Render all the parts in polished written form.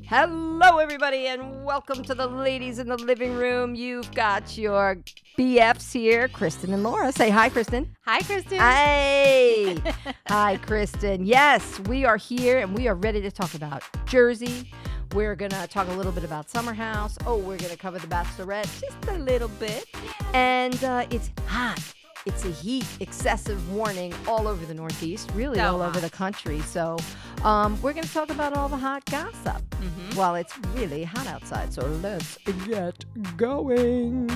Hello, everybody, and welcome to the Ladies in the Living Room. You've got your BFs here, Kristen and Laura. Say hi, Kristen. Hi, Kristen. Hey. Hi, Kristen. Yes, we are here, and we are ready to talk about Jersey. We're going to talk a little bit about Summer House. Oh, we're going to cover the Bacelorette just a little bit. And it's hot. It's a heat excessive warning all over the Northeast, really So all over hot. the country. So we're going to talk about all the hot gossip while it's really hot outside. So let's get going.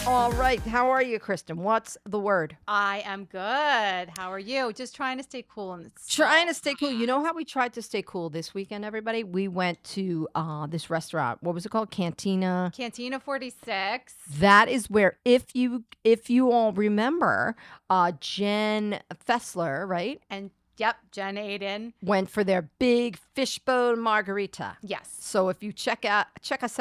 All right. How are you, Kristen? What's the word? I am good. How are you? Just trying to stay cool in the Trying to stay cool. You know how we tried to stay cool this weekend, everybody? We went to this restaurant. What was it called? Cantina 46. That is where, if you all remember, Jen Fessler, right, And yep, Jen Aiden. went for their big fishbone margarita. Yes. So if you check us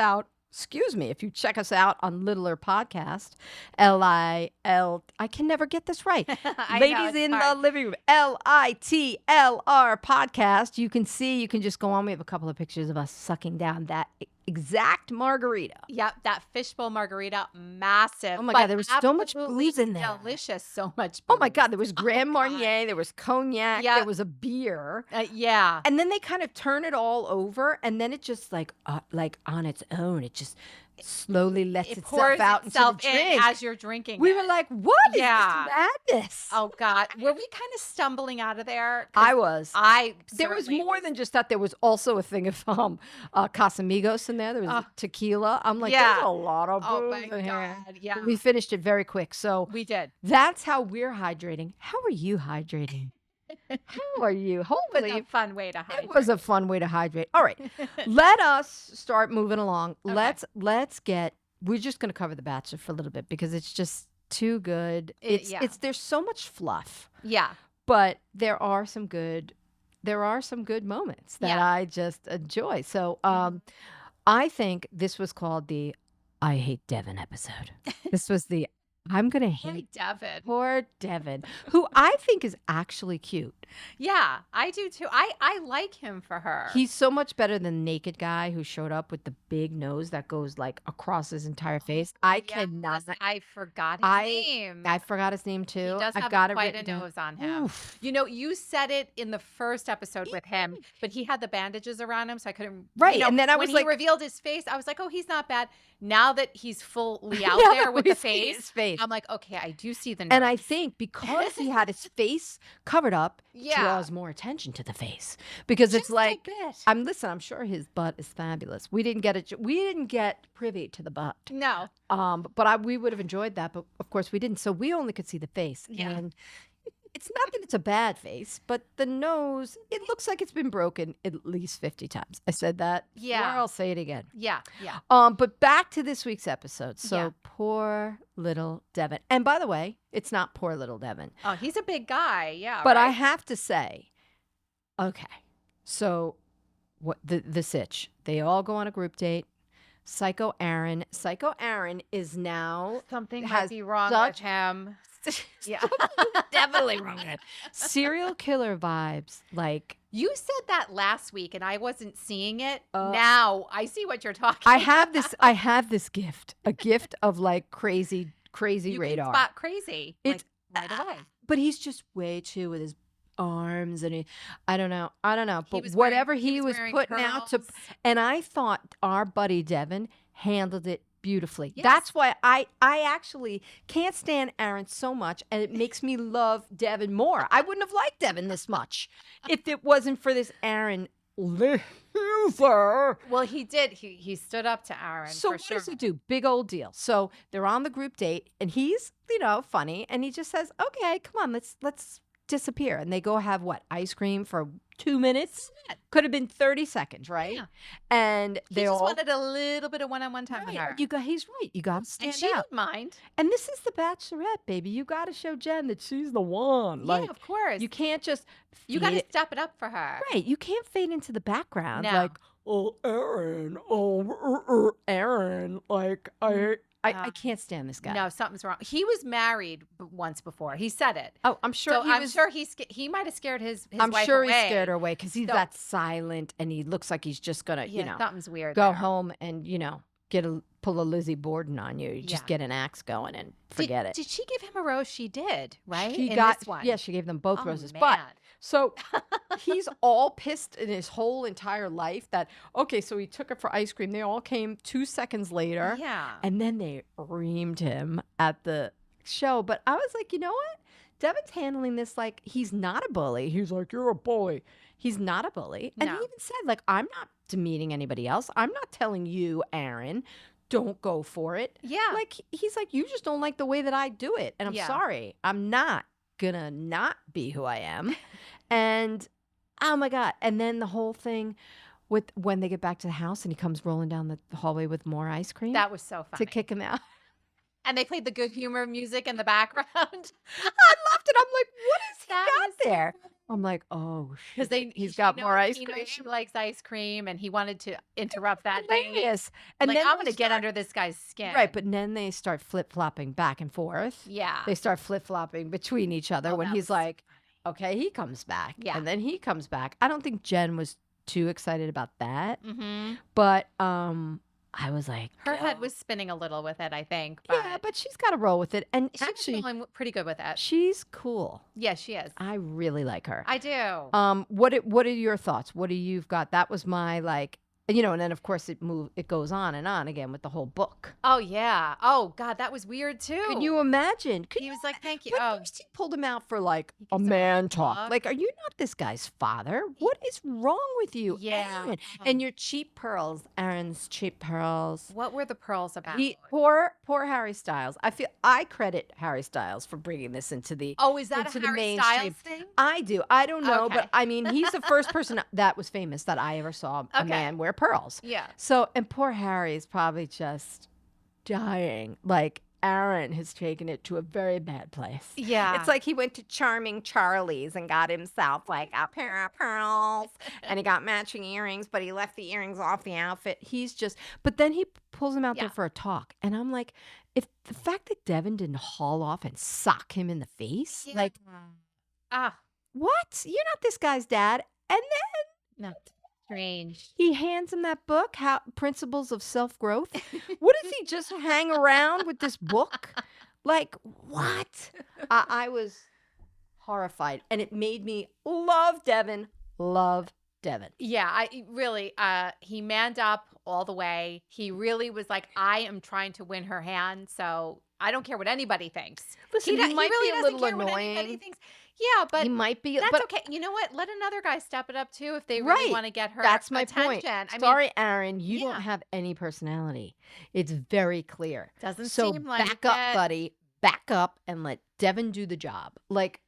out on Littler Podcast, L-I-L, I can never get this right. I know, Ladies it's in hard. the Living Room, Litlr Podcast. You can just go on. We have a couple of pictures of us sucking down that exact margarita. Yep, that fishbowl margarita, massive. Oh my but God, there was so much absolutely booze in there. Delicious, so much booze. Oh my God, there was Grand God. Marnier, there was cognac, Yep. there was a beer. Yeah. And then they kind of turn it all over, and then it just like on its own, it just slowly lets It itself pours out itself into the drink. in as you're drinking We it. were like, what is Yeah. this madness? Oh God, were we kind of stumbling out of there? 'Cause I was. There was certainly more than just that. There was also a thing of Casamigos in there. There was tequila. I'm like, Yeah. there's a lot of Oh booze my in here. God, yeah. But we finished it very quick. So We did. that's how we're hydrating. How are you hydrating? How are you? It was Hopefully a fun way to hydrate. it was a fun way to hydrate. All right. Let us start moving along. Okay. We're just going to cover The Bachelor for a little bit because it's just too good. Yeah. There's so much fluff, Yeah. but there are some good moments that Yeah. I just enjoy. So, I think this was called the I Hate Devin episode. This was the I'm going to Hey, hate Devin. poor Devin, who I think is actually cute. Yeah, I do too. I like him for her. He's so much better than the naked guy who showed up with the big nose that goes like across his entire face. I Yes, cannot. I forgot his name. I forgot his name He too. does I've have got quite a written down. nose on him. Oof. You know, you said it in the first episode with him, but he had the bandages around him, so I couldn't. Right, you know, and then I when was he like- revealed his face, I was like, oh, he's not bad. Now that he's fully out Now there that with we the see his face, face. I'm like, okay, I do see the nose. And I think because he had his face covered up, Yeah. draws more attention to the face because it's Just a like bit. I'm sure his butt is fabulous. We didn't get privy to the butt. No. But we would have enjoyed that, but of course we didn't. So we only could see the face. Yeah. And it's not that it's a bad face, but the nose, it looks like it's been broken at least 50 times. I said that. Yeah. Or I'll say it again. Yeah. Yeah. But back to this week's episode. So Yeah. poor little Devin. And by the way, it's not poor little Devin. Oh, he's a big guy. Yeah. But I right? have to say, okay, so what the sitch, they all go on a group date. Psycho Aaron is now something has might be wrong such- with him. Yeah. definitely wrong. Serial killer vibes, like You said that last week and I wasn't seeing it. Uh, Now I see what you're talking I about. have this gift, a gift of like crazy You radar. can spot crazy. It's like, right away. But he's just way too with his arms and I don't know. But was whatever wearing- he was wearing putting out to, curls. and I thought our buddy Devin handled it beautifully. Yes. That's why I actually can't stand Aaron so much, and it makes me love Devin more. I wouldn't have liked Devin this much if it wasn't for this Aaron loser. Well, he did. He stood up to Aaron. So for what sure. does he do? Big old deal. So they're on the group date, and he's funny, and he just says, "Okay, come on, let's disappear." And they go have what, ice cream for 2 minutes? Could have been 30 seconds, right? Yeah. And He they just all wanted a little bit of one-on-one time with her. he's right. You got to And stand she out. didn't mind. And this is the Bachelorette, baby. You got to show Jen that she's the one. Yeah, of course. You can't just You got to fade it- step it up for her. right. You can't fade into the background No. like, oh, Aaron, Aaron, like I can't stand this guy. No, something's wrong. He was married once before. He said it. Oh, I'm sure So he I'm was. sure he might have scared his I'm wife sure away. he scared her away because he's So- that silent and he looks like he's just gonna, something's weird. go there. home and pull a Lizzie Borden on you. You just Yeah. get an axe going and forget it. Did she give him a rose? She did, right? She In got this one. Yeah, she gave them both Oh, roses. man. But so he's all pissed in his whole entire life that so he took her for ice cream. They all came 2 seconds later. Yeah. And then they reamed him at the show. But I was like, you know what? Devin's handling this like he's not a bully. He's like, you're a bully. He's not a bully. And he No. even said, like, I'm not demeaning anybody else. I'm not telling you, Aaron, don't go for it. Yeah. Like, he's like, you just don't like the way that I do it. And I'm Yeah. sorry. I'm not gonna not be who I am. And oh my God. And then the whole thing with when they get back to the house and he comes rolling down the hallway with more ice cream That was so funny. to kick him out. And they played the good humor music in the background. I loved it. I'm like, what has he That got was there? I'm like, oh, Because shit. He's got more ice He cream. knows she likes ice cream, and he wanted to interrupt that thing. Hilarious. And Like, then I'm they going to get start- under this guy's skin. Right, but then they start flip flopping back and forth. Yeah. They start flip flopping between each other Oh, when that he's was like, okay, he comes back. Yeah. And then he comes back. I don't think Jen was too excited about that. Mm-hmm. But I was like, Her head "Go." was spinning a little with it, I think. Yeah, but she's got to roll with it. And she actually, was feeling pretty good with it. she's cool. Yeah, she is. I really like her. I do. What are your thoughts? What do you've got? That was my and then of course it goes on and on again with the whole book. Oh, yeah. Oh, God, that was weird, too. Can you imagine? He was like, thank you. But Oh, first he pulled him out for like He a gives him a man look. talk. Like, are you not this guy's father? What is wrong with you, Yeah. Aaron? And your cheap pearls, Aaron's cheap pearls. what were the pearls about? Poor Harry Styles. I credit Harry Styles for bringing this into the. Oh, is that into a the Harry mainstream. Styles thing? I do. I don't know, Okay. but I mean, he's the first person that was famous that I ever saw a Okay. man wear pearls. Yeah. So, and poor Harry is probably just dying. Like, Aaron has taken it to a very bad place. Yeah. It's like he went to Charming Charlie's and got himself like a pair of pearls and he got matching earrings, but he left the earrings off the outfit. But then he pulls him out there Yeah. for a talk. And I'm like, if the fact that Devin didn't haul off and sock him in the face, Yeah. like, what? You're not this guy's dad. And then No. Strange. he hands him that book, Principles of Self-Growth. What does he just hang around with this book? Like, what? I was horrified. And it made me love Devin. Yeah, I really, he manned up all the way. He really was like, I am trying to win her hand, so I don't care what anybody thinks. Listen, he he might really be a doesn't little care what anybody annoying. thinks. Yeah, but He might be, that's but okay. You know what? Let another guy step it up too if they really Right. want to get her that's my attention. point. I mean, Sorry, Aaron, you yeah. don't have any personality. It's very clear. doesn't So seem like back up, it. buddy. Back up and let Devin do the job. Like,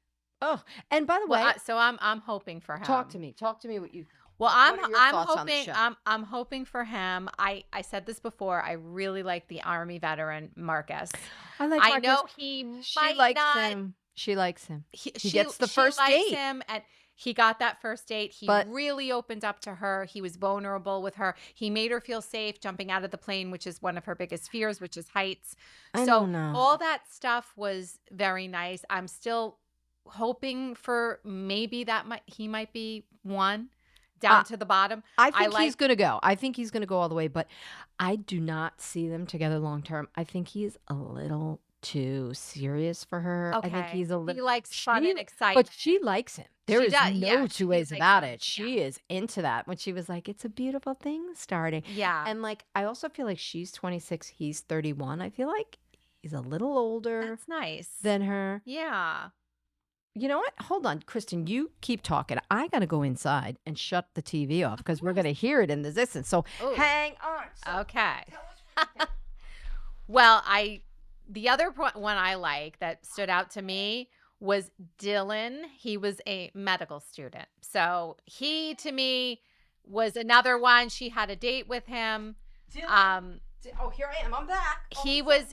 oh, and by the way, Well, so I'm hoping for him. talk to me. Talk to me what you. Well, What are your I'm thoughts on the hoping show? I'm hoping for him. I said this before. I really like the Army veteran Marcus. I like. I Marcus. know he She might likes not. him. She likes him. He gets the she first likes date. him, and he got that first date. He But- really opened up to her. He was vulnerable with her. He made her feel safe jumping out of the plane, which is one of her biggest fears, which is heights. I So don't know. all that stuff was very nice. I'm still hoping for maybe he might be one down to the bottom. I think like- he's going to go. I think he's going to go all the way, but I do not see them together long term. I think he's a little too serious for her. Okay. I think he's a He little. likes fun She- and excitement. But she likes him. There She is does, no yeah, two she ways likes about him, it. She is into that when she was like, it's a beautiful thing starting. yeah. And like, I also feel like she's 26, he's 31. I feel like he's a little older That's nice. than her. Yeah. You know what? Hold on, Kristen. You keep talking. I got to go inside and shut the TV off because we're going to hear it in the distance. So Ooh. hang on. So Okay. Well, the other one I like that stood out to me was Dylan. He was a medical student. So he to me was another one. She had a date with him. Oh, here I am. I'm back. He was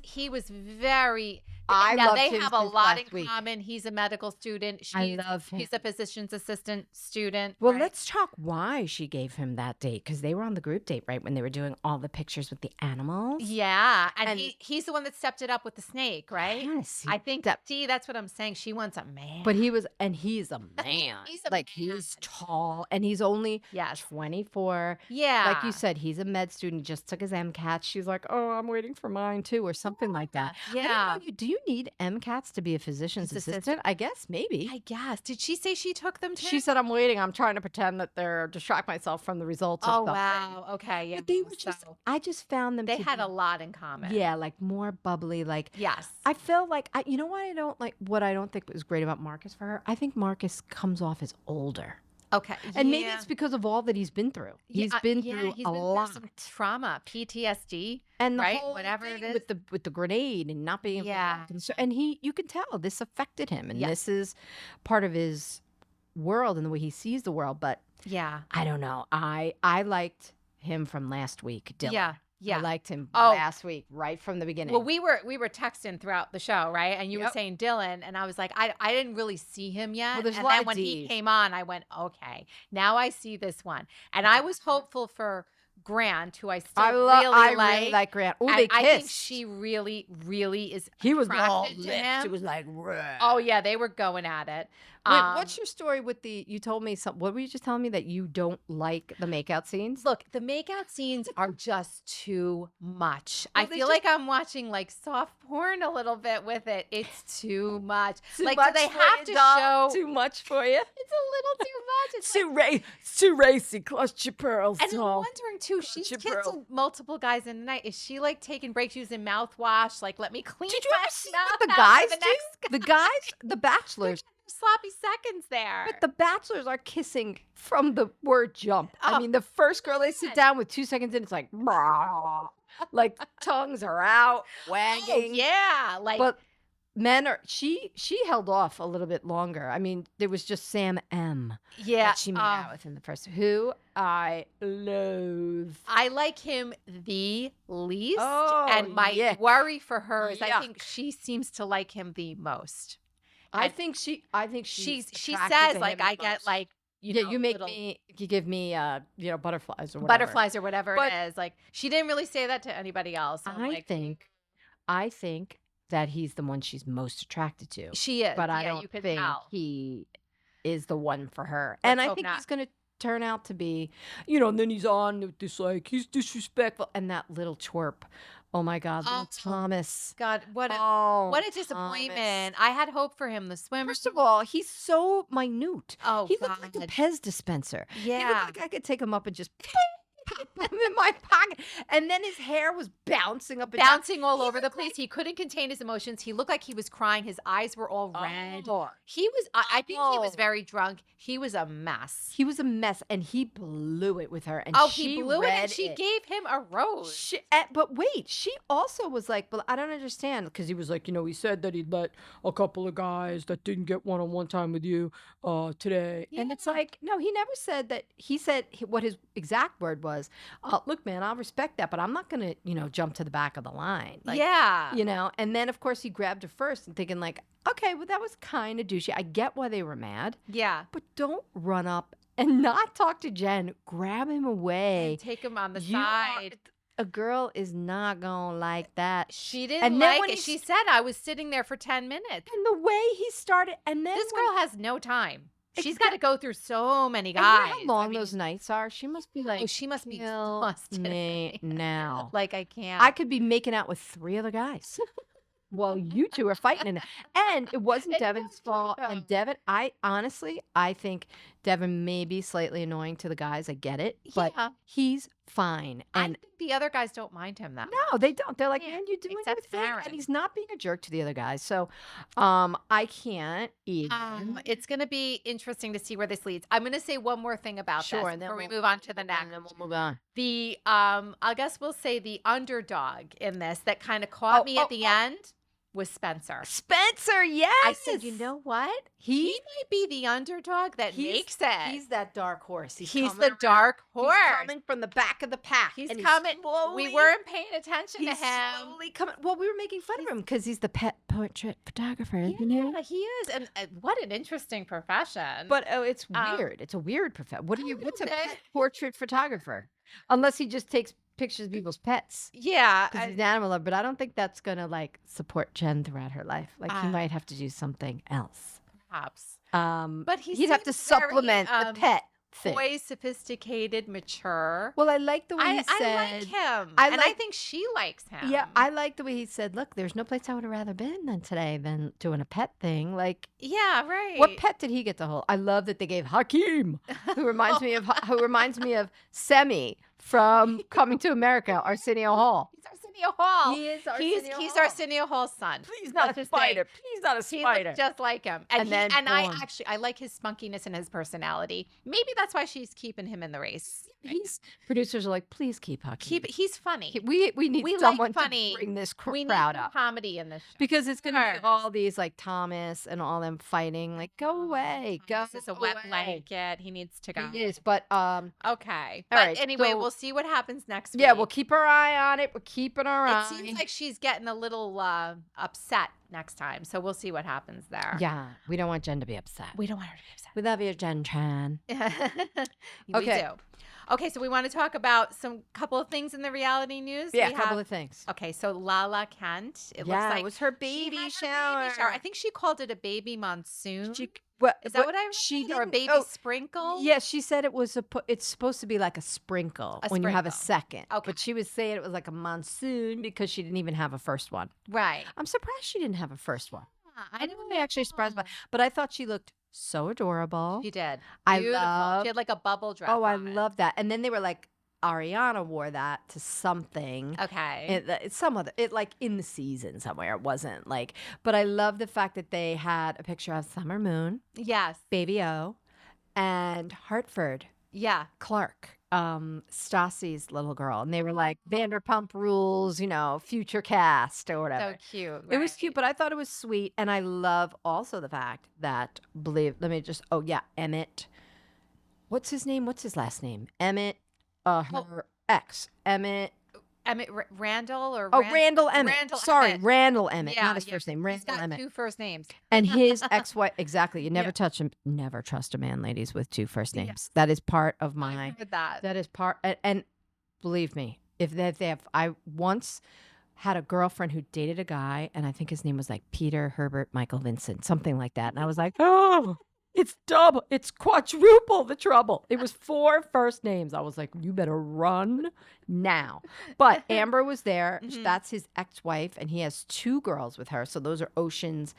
very I Now loved they him have a since lot in last week. common. He's a medical student. I love him. He's a physician's assistant student. Well, right? let's talk why she gave him that date, because they were on the group date, right, when they were doing all the pictures with the animals. Yeah, and And- he's the one that stepped it up with the snake, right? Yes, I think see, that's what I'm saying. She wants a man. but he's a man. He's a like man. he's tall and he's only Yes. 24. Yeah. Like you said, he's a med student, just took his MCAT. She's like, oh, I'm waiting for mine too, or something like that. I don't Yeah. know, do you need MCATs to be a physician's Assistant. assistant? I guess maybe. I guess. Did she say she took them too? She said, I'm waiting. I'm trying to pretend that they're distract myself from the results of Oh, something. wow. Okay. Yeah. But they were just, So I just found them they to had be, a lot in common. yeah, like more bubbly. Like, Yes. I feel like, you know what I don't like, what I don't think was great about Marcus for her? I think Marcus comes off as older. Okay. And maybe yeah. it's because of all that he's been through. He's been through he's a been lot. through some trauma, PTSD. And the right? whole Whatever thing it is. with the grenade and not being able to Yeah. walk and you can tell this affected him, and Yes. this is part of his world and the way he sees the world. But Yeah. I don't know. I liked him from last week, Dylan. Yeah. Yeah. I liked him Oh. last week, right from the beginning. Well, we were texting throughout the show, right? And you were Yep. saying Dylan, and I was like, I didn't really see him yet. Well, there's a and lot then of when he Ds. came on, I went, okay, now I see this one. And I was hopeful for Grant, who I still I really like Grant. Oh, and they I think kissed. she really, really is. He was all attracted to lips. him. It was like, "Rah." Oh yeah, they were going at it. Wait, what's your story with you told me what were you just telling me, that you don't like the makeout scenes? Look, the makeout scenes are just too much. I they feel just- like I'm watching like soft porn a little bit with it. It's too much. Too like, much do they for have you, to doll? show? Too much for you? It's a little too much. It's It's too racy. Clutch your pearls, and I'm doll. wondering too, she's your kissed pearl. multiple guys in the night. Is she like taking breaks using mouthwash? Like, let me clean Did you my ever see mouth what the after guys the do? next The guys, the bachelors. sloppy seconds there. But the bachelors are kissing from the word jump. I Oh, mean, the first girl they sit God. down with 2 seconds in, it's like, "Brah." Like tongues are out, Oh, wagging. yeah, like But men are, she held off a little bit longer. I mean, there was just Sam M. yeah. that she made out with in the first, who I loathe. I like him the least, Oh, and my yuck. worry for her is I think Yuck. she seems to like him the most. I And think she she attracted says to like him I the get most. like yeah, know, you make little me, you give me butterflies or whatever. butterflies or whatever But- it is. Like she didn't really say that to anybody else. So I'm I like, think that he's the one she's most attracted to. she is, But I yeah, don't you could think tell. he is the one for her. Let's And I hope think not. he's going to turn out to be, and then he's on with this, like, he's disrespectful. And that little twerp. Oh my God, little Oh, Thomas. God, what a Thomas. disappointment! I had hope for him. The swimmer. First of all, he's so minute. Oh, He God. looked like a Pez dispenser. He Yeah. looked like I could take him up and just pop him in my pocket. And then his hair was bouncing up and down. Bouncing all He over the looked place. He couldn't contain his emotions. He looked like he was crying. His eyes were all red. Oh. He was, I think he was Oh. very drunk. He was a mess. He was a mess, and he blew it with her. And Oh, she he blew it and read she it. gave him a rose. But wait, she also was like, "Well, I don't understand," because he was like, he said that he'd let a couple of guys that didn't get one-on-one time with you today, and it's Yeah. like, no, he never said that. He said what his exact word was. Look, man, I'll respect that, but I'm not gonna, jump to the back of the line. Like, yeah. And then of course he grabbed her first, and thinking like, okay, well that was kind of douchey. I get why they were mad, Yeah. but don't run up and not talk to Jen. Grab him away. And take him on the You are- side. A girl is not gonna like that. She didn't And then like when it. he She said I was sitting there for 10 minutes. And the way he started, and then This when- girl has no time. She's Exact- got to go through so many and you know guys. how long those nights are? She must be like, Oh, she must be kill exhausted. me now. Like I can't. I could be making out with 3 other guys. Well, you two are fighting in it. And it wasn't It Devin's was fault. true. And Devin, I think Devin may be slightly annoying to the guys. I get it. But Yeah. he's fine. I And think the other guys don't mind him that much. no, they don't. They're like, Yeah, man, you're doing your except thing. Aaron. And he's not being a jerk to the other guys. So I can't eat. It's going to be interesting to see where this leads. I'm going to say one more thing about Sure, this and then before we we'll- move on to the And next. then we'll move on. I guess we'll say the underdog in this that kind of caught me at the end was Spencer. Spencer, yes. I said, you know what? He might be the underdog that makes it. He's that dark horse. He's coming the around. dark horse. He's coming from the back of the pack. He's and coming. Slowly, we weren't paying attention to he's him. slowly coming. Well, we were making fun of him because he's the pet portrait photographer, isn't he? Yeah, he is. And what an interesting profession. But it's weird. It's a weird profession. What's a bit. pet portrait photographer? Unless he just takes pictures of people's pets. Yeah. Because he's an animal lover. But I don't think that's going to like support Jen throughout her life. Like he might have to do something else. Perhaps. But he he'd have to seems very, supplement the pet thing. Poised, sophisticated, mature. Well, I like the way he said. I like him. I think she likes him. Yeah, I like the way he said, look, there's no place I would have rather been than today than doing a pet thing. Like, yeah, right. what pet did he get to hold? I love that they gave Hakeem, who reminds me of Semi from Coming to America, Arsenio Hall. He's Arsenio Hall. He is Arsenio He's Hall. Arsenio Hall's son. Please not a spider. Please not a He spider. looks just like him. And I like his spunkiness and his personality. Maybe that's why she's keeping him in the race. Producers are like, please keep Hakeem. He's funny. We need someone to bring this crowd up. Comedy in this show. Because it's going to be all these like Thomas and all them fighting. Like, go away. Go This is a wet blanket. He needs to go. He is, but okay. All right, anyway, so- we'll see what happens next week. yeah, we'll keep our eye on it. We're keeping our eye. It seems like she's getting a little upset next time. So we'll see what happens there. Yeah, we don't want Jen to be upset. We don't want her to be upset. We love you, Jen Tran. We Okay. do. Okay, so we want to talk about couple of things in the reality news. Yeah, We a couple have- of things. Okay, so Lala Kent. It looks Yeah, like it was her she baby had her shower. baby shower. I think she called it a baby monsoon. Is Is that what I read? She Or a didn't- baby oh, sprinkle? Yeah, she said it was it's supposed to be like a sprinkle when you have a sprinkle. second. Okay. But she was saying it was like a monsoon because she didn't even have a first one. Right. I'm surprised she didn't have a first one. I I'm really actually surprised by, but I thought she looked so adorable. She did. I Beautiful. love- She had like a bubble dress. Oh, I on it. love that. And then they were like, Ariana wore that to something. Okay. It's some other, like in the season somewhere. It wasn't like, but I love the fact that they had a picture of Summer Moon, Yes. Baby O, and Hartford Yeah. Clark, Stassi's little girl. And they were like Vanderpump Rules, future cast or whatever. So cute. It was right. cute, but I thought it was sweet. And I love also the fact that, Emmett. What's his name? What's his last name? Emmett, her ex, Emmett. Randall or Randall Emmett. Randall Sorry, Emmett. Randall Emmett, Yeah, not his yeah. first name. He's Randall got Emmett. 2 first names. And his ex-wife, exactly. You never Yeah. touch him. Never trust a man, ladies, with 2 first names. Yes. That is part of I my. heard that. That is part. And believe me, if they have, I once had a girlfriend who dated a guy, and I think his name was like Peter Herbert Michael Vincent, something like that. And I was like, oh, it's double, it's quadruple the trouble. It was 4 first names. I was like, you better run now. But Amber was there. Mhm. That's his ex-wife, and he has 2 girls with her. So those are Ocean's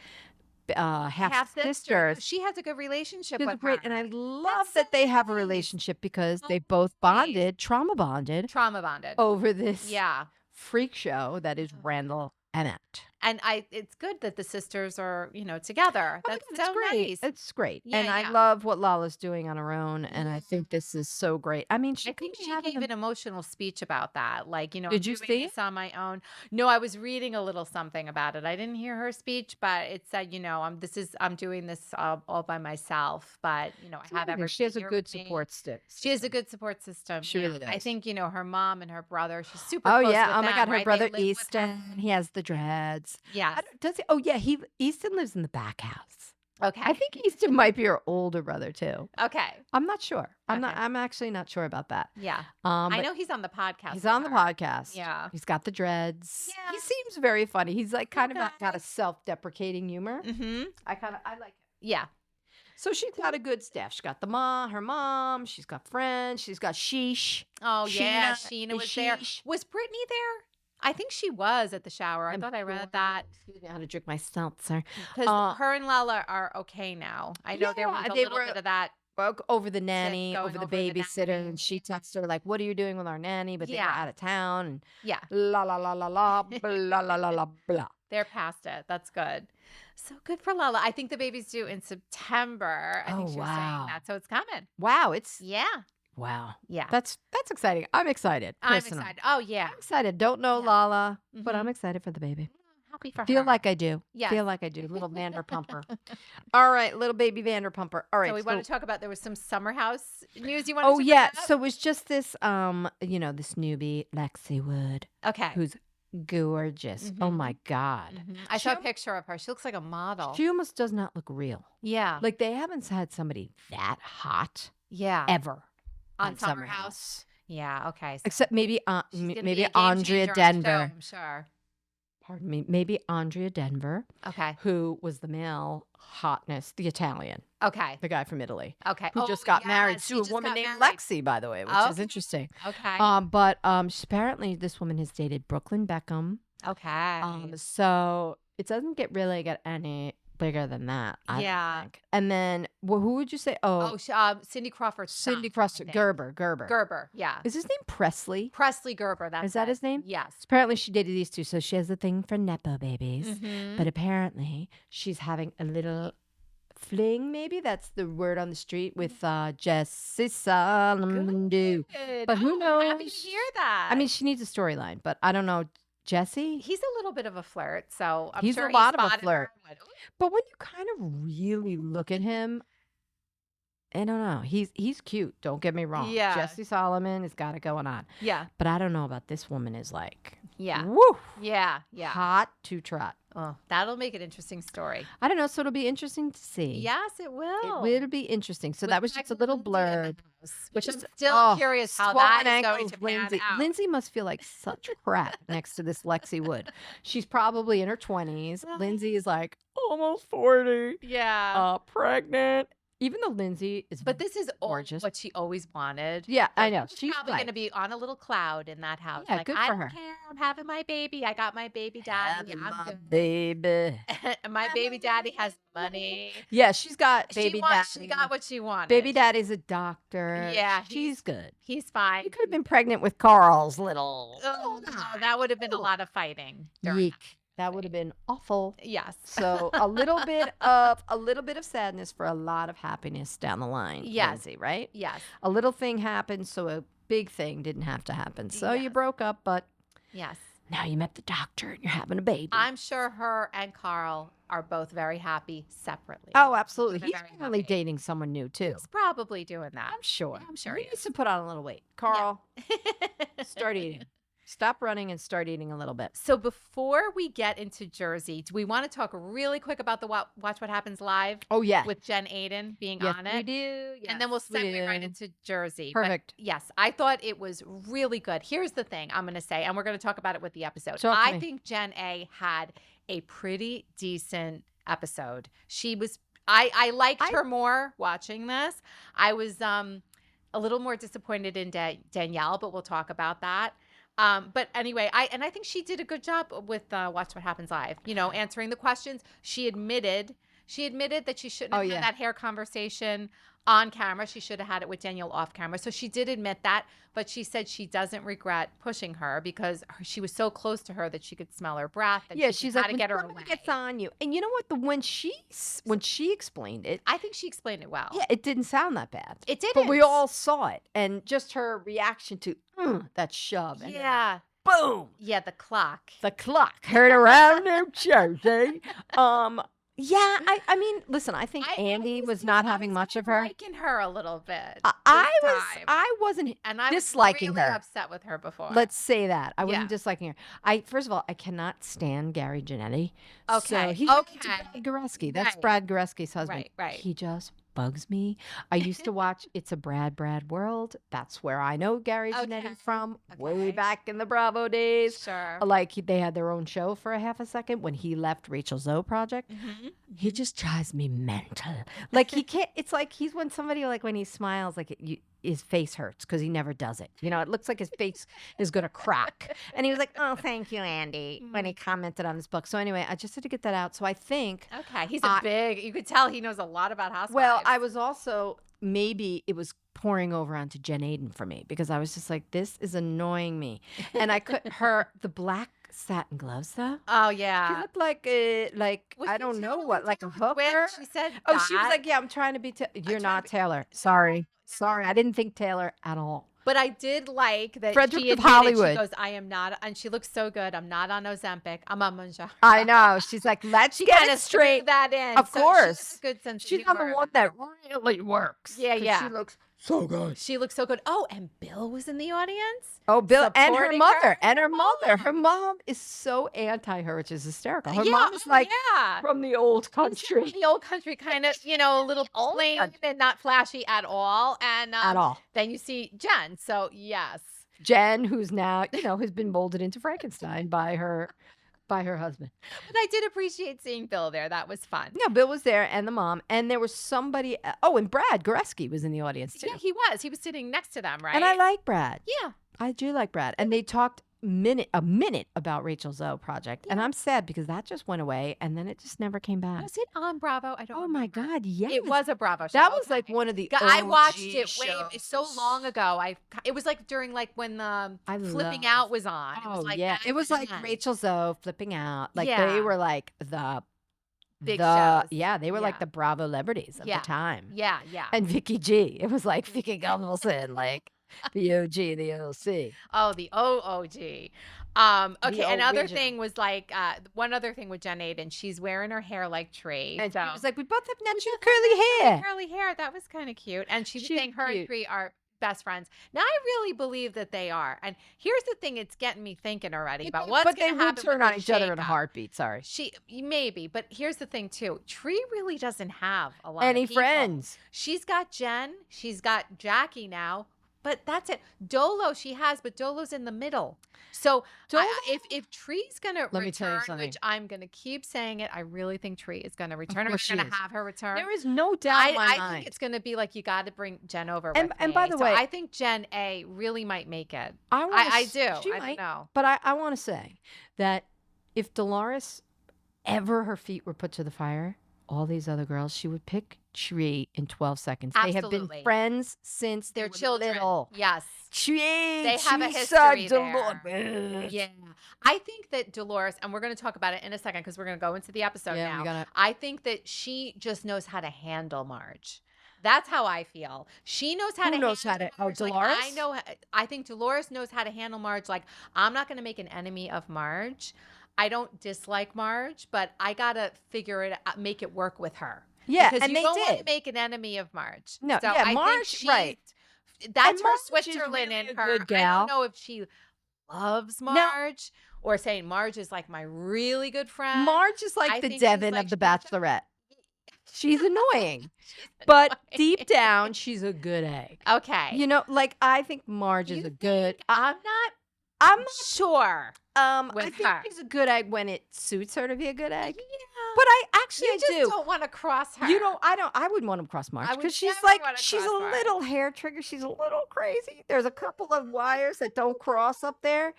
half sisters. She has a good relationship She's with great, her. and I love That's that so they have a nice. relationship because Oh, they both nice. trauma bonded Trauma bonded. over this Yeah. freak show that is Randall Emmett. And it's good that the sisters are, together. That's It's so great. nice. It's great, Yeah, and I yeah. love what Lala's doing on her own, and I think this is so great. I mean, I think she gave an emotional speech about that. Like, Did I'm you doing see this on my own. No, I was reading a little something about it. I didn't hear her speech, but it said, I'm doing this all by myself. But, I have everything. She has a here good with me. support stick. She has a good support system. She yeah. really I does. think, her mom and her brother, she's super Oh close yeah! with Oh my them, God, her right? They brother live with Easton. them. He has the dreads. Yes. Does he? Oh yeah, Easton lives in the back house. Okay. I think Easton might be her older brother too. Okay. I'm not sure. I'm Okay. actually not sure about that. Yeah. I I know he's on the podcast. he's with on the her. podcast. Yeah. He's got the dreads. Yeah. He seems very funny. He's like kind of Okay. got a self-deprecating humor. Mm-hmm. I like it. Yeah. So she's got a good staff. She's got her mom. She's got friends. She's got Sheesh. Oh, yeah. Sheena Sheena is was there. Sheesh. Was Brittany there? I think she was at the shower. I thought I read that. Excuse me, I had to drink my seltzer. Because her and Lala are okay now. I know there was Yeah, a they little were- bit of that. Over the nanny, going over the over the babysitter, nanny. and she texted her like, "What are you doing with our nanny?" But they were Yeah. out of town, and Yeah. la la la la la, blah la la la la blah. They're past it. That's good. So good for Lala. I think the baby's due in September. I think Oh, she was wow. saying that. So it's coming. Wow, Yeah. wow. Yeah. That's exciting. I'm excited. I'm personally. excited. Oh, yeah. I'm excited. Don't know Yeah. Lala, but Mhm. I'm excited for the baby. happy for Feel her. like I do. Yes. Feel like I do. Little Vanderpumper. All right, little baby Vanderpumper. All right. So we want to talk about, there was some summer house news you wanted Oh to yeah. bring up? So it was just this this newbie, Lexi Wood, Okay. who's gorgeous. Oh my God. I She saw a al- picture of her. She looks like a model. She almost does not look real. Yeah. Like they haven't had somebody that hot Yeah. ever On Summer House. Yeah. Okay. So Except maybe she's gonna be maybe a game Andrea changer on the show, Denver. I'm sure. Pardon me. Maybe Andrea Denver, Okay. who was the male hotness, the Italian, Okay. the guy from Italy, Okay. who just got married yes, to he a just woman got named married. Lexi, by the way, which is Okay. interesting. Okay. But apparently this woman has dated Brooklyn Beckham. Okay. So it doesn't get any bigger than that. I Yeah. don't think. And then who would you say? Oh, Cindy Crawford's Cindy son, Cross I think. Gerber. Gerber. Yeah. Is his name Presley? Presley Gerber. That's Is that it. his name? Yes. Apparently she dated these two, so she has a thing for nepo babies. Mhm. But apparently she's having a little fling, maybe that's the word on the street, with Jesse Solomon. Good. But who I'm happy to knows? hear that. I mean, she needs a storyline, but I don't know. Jesse? he's a little bit of a flirt, so I'm He's sure a lot of a spotted flirt. her and went, "Ooh." But when you kind of really look at him, I don't know. He's cute. Don't get me wrong. Yeah. Jesse Solomon has got it going on. Yeah. But I don't know about this woman is like, Yeah. woo, Yeah. Yeah. hot to trot. Oh, that'll make an interesting story. I don't know. So it'll be interesting to see. Yes, it It will. will be interesting. So With that was just a little Lindsay in the blurb. house, which I'm Just- still oh, curious how swollen that is going ankles, to pan Lindsay. out. Lindsay must feel like such crap next to this Lexi Wood. She's probably in her 20s. Lindsay is like almost 40, Yeah. pregnant. Even though Lindsay is But this is gorgeous. what she always wanted. Yeah, I So know. She's She's probably like, going to be on a little cloud in that house. Yeah, like, good I for don't her. care. I'm having my baby. I got my baby daddy. having I'm my good. baby. And my baby daddy has money. Yeah, she's got baby daddy. She got what she wanted. Baby daddy's a doctor. Yeah, she's good. He's fine. You could have been pregnant with Carl's little. Oh, no, that would have been a lot of fighting. during Yeek. That would have been awful. that. Yes. So a little bit of sadness for a lot of happiness down the line. Yes. Lindsay, right? Yes. A little thing happened, so a big thing didn't have to happen. So you Yes. broke up, but Yes. now you met the doctor and you're having a baby. I'm sure her and Carl are both very happy separately. Oh, absolutely. They're He's very probably happy. dating someone new too. He's probably doing that. I'm sure. I'm sure He he needs to put on a little weight. Carl, Yeah. start eating. Stop running and start eating a little bit. So before we get into Jersey, do we want to talk really quick about the Watch What Happens Live Oh, yeah. with Jen Aiden being Yes, on we it? do. And then we'll Yes, we segue right do. into Jersey. But Perfect. yes, I thought it was really good. Here's the thing I'm going to say, and we're going to talk about it with the episode. Talk to I me. think Jen A had a pretty decent episode. She was, I liked her more watching this. I was a little more disappointed in Danielle, but we'll talk about that. But anyway, I think she did a good job with Watch What Happens Live. You know, answering the questions. She admitted that she shouldn't have had that hair conversation on camera. She should have had it with Danielle off camera. So she did admit that, but she said she doesn't regret pushing her because she was so close to her that she could smell her breath. And Yeah, she she's had like, to get her when away. somebody gets on you. And you know what? When she explained it, I think she explained it well. yeah, it didn't sound that bad. It didn't. But we all saw it. And just her reaction to that shove. And then Yeah. boom. Yeah, the clock. The clock heard around New Jersey. Yeah, I mean, listen, I think Andy was not having much of her. Liking her a little bit. I wasn't and I disliking was really her. upset with her before. Let's say that. I wasn't Yeah. disliking her. First of all, I cannot stand Gary Janetti. Okay, So he's okay. Brad Goreski. That's Right. Brad Goreski's husband. Right. He just bugs me. I used to watch It's a Brad World. That's where I know Gary Okay. Janetti from, way Okay. back in the Bravo days. Sure. Like they had their own show for a half a second when he left Rachel Zoe Project. Mhm. He just drives me mental. Like he can't. It's like he's when somebody like when he smiles, like his face hurts because he never does it. You know, it looks like his face is gonna crack. And he was like, "Oh, thank you, Andy," when he commented on his book. So anyway, I just had to get that out. So I think, Okay, he's a big. You could tell he knows a lot about housewives. well, I was also maybe it was pouring over onto Jen Aiden for me because I was just like, this is annoying me, and I could the black satin gloves though. Oh She yeah. looked like Was I she don't know Taylor? what, like a Taylor Swift? hooker. She said. Oh, she was that. like, yeah, I'm trying to be. You're trying not to be- Taylor. Sorry. I didn't think Taylor at all. But I did like that Frederick she of admitted, Hollywood. she goes, I am not, and she looks so good. I'm not on Ozempic. I'm on Monjaro. I know. She's like, let's She get kind it of straight. threw that in. Of So course. She has a good sense of She's not the humor. one that really works. Yeah, 'cause yeah. She looks so good. She looks so good. Oh, and Bill was in the audience. Oh, Bill and her supporting mother. her. And her mother. Her mom is so anti her, which is hysterical. Her Yeah, mom is like yeah. from the old country. The old country, kind of, a little Old plain country. and not flashy at all. And At all. then you see Jen. So yes. Jen, who's now, has been molded into Frankenstein by her husband. But I did appreciate seeing Bill there. That was fun. Yeah, Bill was there and the mom. And there was somebody. Oh, and Brad Goreski was in the audience too. Yeah, he was. He was sitting next to them, right? And I like Brad. Yeah. I do like Brad. And they talked a minute about Rachel Zoe project. And I'm sad because that just went away and then it just never came back. Was it on Bravo? I don't Oh my remember. God, yes. It was a Bravo show. That was Okay. like one of the I watched OG it so shows. long ago. It was like during when the Flipping Out was on. It was like yeah. back It was like then. Rachel Zoe flipping out. Like Yeah. they were like the Big shows. Yeah, they were like Yeah. the Bravo celebrities of Yeah. the time. Yeah, yeah. And Vicky G. It was like Vicky Gunvalson, like the OG, the OC. Oh, the OOG. Okay, another original. thing was like one other thing with Jen Aiden, she's wearing her hair like Tree. And so she was like, we both have natural curly hair. curly hair. That was kind of cute. And she was She's saying her and cute. Tree are best friends. Now I really believe that they are. And here's the thing, it's getting me thinking already about what's But going they to would happen turn with on this each other in a shakeup. heartbeat. Sorry. Maybe, but here's the thing too. Tree really doesn't have a lot Any of people. friends? She's got Jen, she's got Jackie now, but that's it. Dolo she has, but Dolo's in the middle. So Dolo? if Tree's gonna Let me tell you return, something. which I'm gonna keep saying it, I really think Tree is gonna return. course We're she gonna is. have her return. There is no doubt in my I mind. think it's gonna be like you got to bring Jen over. And- with and me. by the So way- I think Jen A really might make it. I do. She I might. don't know. But I want to say that if Dolores ever her feet were put to the fire, all these other girls, she would pick Tree in 12 seconds. They have Absolutely. been friends since Their they were children. little. Yes. Tree, They have a she's history such a there. little- Yeah. I think that Dolores, and we're going to talk about it in a second because we're going to go into the episode Yeah, now. we gotta- I think that she just knows how to handle Marge. That's how I feel. She knows how Who to knows handle how to- oh, Marge. Like, Dolores? I think Dolores knows how to handle Marge. Like, I'm not going to make an enemy of Marge. I don't dislike Marge, but I got to figure it out, make it work with her. Yeah, because and you they don't want to did. make an enemy of Marge. No, so yeah, I Marge, think right. That's And her Marge is Switzerland really in a her. good I gal. don't know if she loves Marge or saying Marge is like my really good friend. Marge is like I the think she's Devin like- of the she's- Bachelorette. She's annoying, but annoying. deep down, she's a good egg. Okay. You know, like I think Marge is You a good. I'm not I'm sure. I with think her. she's a good egg when it suits her to be a good egg. Yeah. But I actually You I just do. don't want to cross her. You know, I wouldn't want to cross Marge I would because she's never like wanna she's a cross Marge. little hair trigger. She's a little crazy. There's a couple of wires that don't cross up there.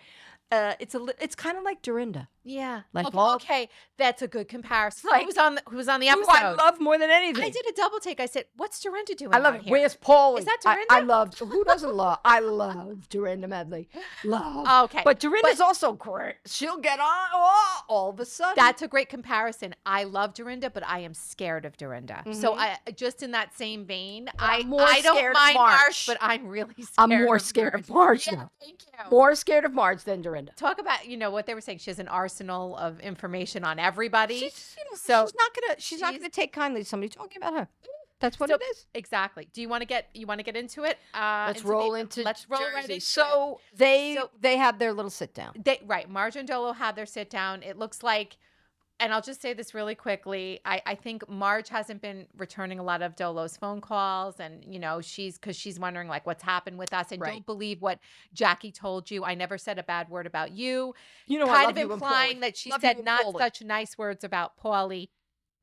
It's kind of like Dorinda. Yeah. Like okay, all- okay, that's a good comparison. Like- who was on the Who episode? I love more than anything. I did a double take. I said, "What's Dorinda doing?" I love out it. here? Where's Paulie? Is that I Dorinda? love. Who doesn't love? I love Dorinda Medley. Love. Okay, But Dorinda's also great. She'll get on all of a sudden. that's a great comparison. I love Dorinda, but I am scared of Dorinda. So I just in that same vein, I'm more I don't scared of mind Marge. Marge, but I'm really scared. I'm more scared of Marge Yeah, now. thank you. More scared of Marge than Dorinda. Talk about what they were saying. She has an arsenal of information on everybody. She's So not gonna. She's not she's- gonna take kindly to somebody talking about her. That's what So- it is. Exactly. Do you want to get into it? Let's roll into Let's roll right Jersey. into So they So- they had their little sit down. Right. Marge and Dolo had their sit down. It looks like, and I'll just say this really quickly. I think Marge hasn't been returning a lot of Dolo's phone calls, and she's wondering like what's happened with us, and Right. don't believe what Jackie told you. I never said a bad word about you. You know, I Kind love of you and implying Paulie. that she Love you said and not Paulie. such nice words about Paulie.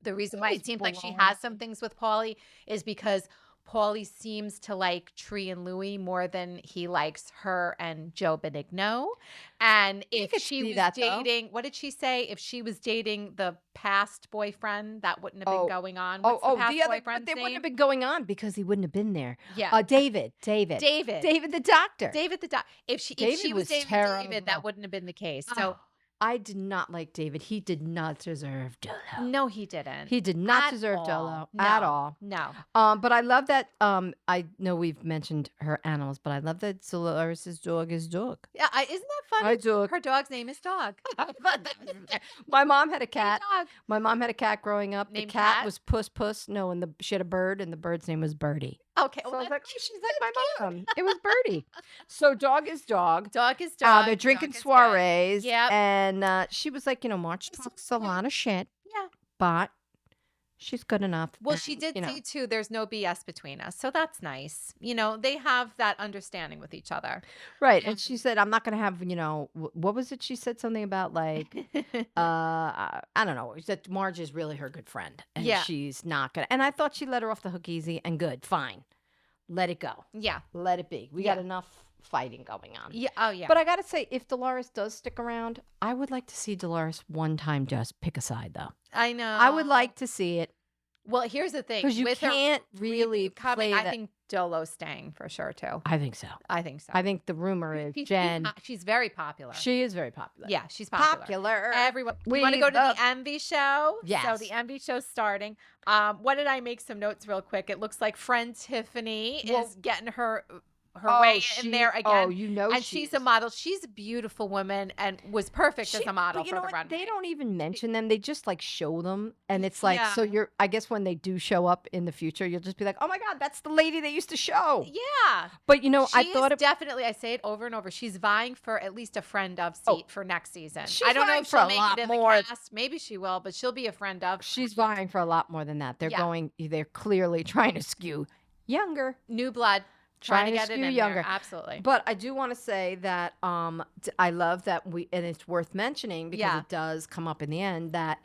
The reason why was it seems like she baloney. has some things with Paulie is because Paulie seems to like Tree and Louie more than he likes her and Joe Benigno. And if could she see was that, though. dating, what did she say? If she was dating the past boyfriend, that wouldn't have been going on. What's the past the other, but boyfriend's they wouldn't have name? been going on because he wouldn't have been there. Yeah. David David. the doctor. David the doc. If she David was was dating terrible. David, that wouldn't have been the case. So I did not like David. He did not deserve Dolo. No, he didn't. He did not At deserve all. Dolo No, at all. No. But I love that. I know we've mentioned her animals, but I love that Dolores' dog is Dog. Yeah, isn't that funny? Hi, Dog. Her dog's name is Dog. My mom had a Hey, cat. Dog. My mom had a cat growing up. Named the cat Cat? was Puss. No, and she had a bird, and the bird's name was Birdie. Okay. So Well, I was like, that's oh, she's cute. like my That's mom. It was Birdie. So Dog is Dog. Dog is Dog. They're drinking Dog is good. soirees. Yep. And she was like, March talks a lot of shit, Yeah. but she's good enough. Well, and, she did say too, there's no BS between us. So that's nice. They have that understanding with each other. Right. And she said, I'm not going to have, what was it? She said something about like, I don't know. She said Marge is really her good friend. And Yeah. she's not going to. And I thought she let her off the hook easy and good. Fine. Let it go. Yeah. Let it be. We got enough fighting going on. Yeah. Oh, yeah. But I got to say, if Dolores does stick around, I would like to see Dolores one time just pick a side, though. I know. I would like to see it. Well, here's the thing. Because you With her can't really coming, play I that. think Dolo's staying for sure, too. I think so. I think so. I think the rumor is Jen. She's very popular. She is very popular. Yeah, she's popular. Everyone. You want to go to the Envy show? Yes. So the Envy show's starting. What did I make some notes real quick? It looks like friend Tiffany is getting her way in there again. Oh, and she's a model. She's a beautiful woman and was perfect as a model for the runway. They don't even mention them. They just like show them. And it's like, so I guess when they do show up in the future, you'll just be like, oh my God, that's the lady they used to show. Yeah. But I She thought is definitely, I say it over and over, she's vying for at least a friend of seat for next season. I don't know vying if for she'll a make lot it in more. the cast. Maybe she will, but she'll be a friend of. She's vying for a lot more than that. They're clearly trying to skew younger. New blood. Trying to get it in younger. There. Absolutely. But I do want to say that I love that and it's worth mentioning because it does come up in the end that